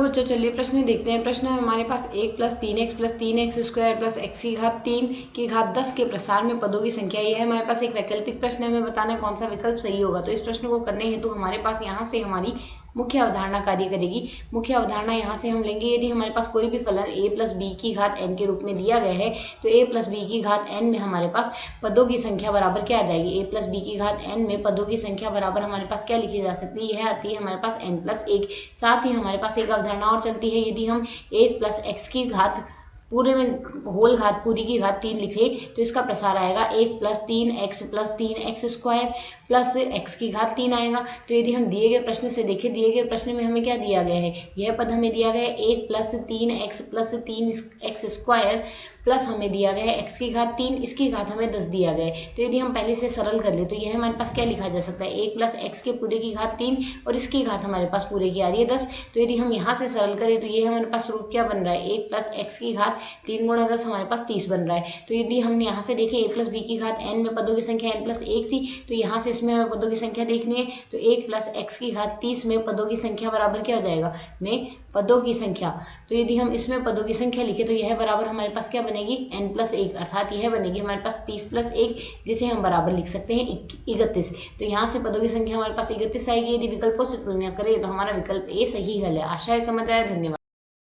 बच्चों, चलिए प्रश्न देखते हैं। प्रश्न है हमारे पास 1 + 3x + 3x² + x की घात 3 की घात 10 के प्रसार में पदों की संख्या। यह है हमारे पास एक वैकल्पिक प्रश्न है, हमें बताना है कौन सा विकल्प सही होगा। तो इस प्रश्न को करने हेतु हमारे पास यहाँ से हमारी मुख्य अवधारणा कार्य करेगी। मुख्य अवधारणा यहाँ से हम लेंगे, यदि हमारे पास कोई भी फलन a + b की घात n के रूप में दिया गया है तो a + b की घात n में हमारे पास पदों की संख्या बराबर क्या आ जाएगी। a + b की घात n में पदों की संख्या बराबर हमारे पास क्या लिखी जा सकती है, यह आती है हमारे पास n + 1। साथ ही हमारे पास एक अवधारणा और चलती है, यदि हम 1 + x की घात पूरे में होल घात पूरी की घात 3 लिखे तो इसका प्रसार आएगा 1 + 3x + 3x² + x की घात 3 आएगा। तो यदि हम दिए गए प्रश्न से देखें, दिए गए प्रश्न में हमें क्या दिया गया है, यह पद हमें दिया गया है 1 + 3x + 3x² प्लस हमें दिया गया है x की घात 3, इसकी घात हमें 10 दिया गया है। तो यदि हम पहले से सरल कर ले तो यह हमारे पास क्या लिखा जा सकता है, 1 + x के पूरे की घात 3 और इसकी घात हमारे पास पूरे की आ रही है 10। तो यदि हम यहाँ से सरल करें तो यह हमारे पास रूप क्या बन रहा है, 1 + x की घात 3 × 10 हमारे पास 30 बन रहा है। तो यदि हम यहाँ से देखें a + b की घात n में पदों की संख्या n + 1 थी, तो यहाँ से इसमें हमें पदों की संख्या देखनी है। तो 1 + x की घात 30 में पदों की संख्या बराबर क्या हो जाएगा, में पदों की संख्या। तो यदि हम इसमें पदों की संख्या लिखे तो यह बराबर हमारे पास क्या बनेगी, n + 1, अर्थात यह बनेगी हमारे पास 30 + 1, जिसे हम बराबर लिख सकते हैं 31। तो यहाँ से पदों की संख्या हमारे पास 31 आएगी। यदि विकल्पों से तुलना करें तो हमारा विकल्प ए सही हल है। आशा है समझ आया। धन्यवाद।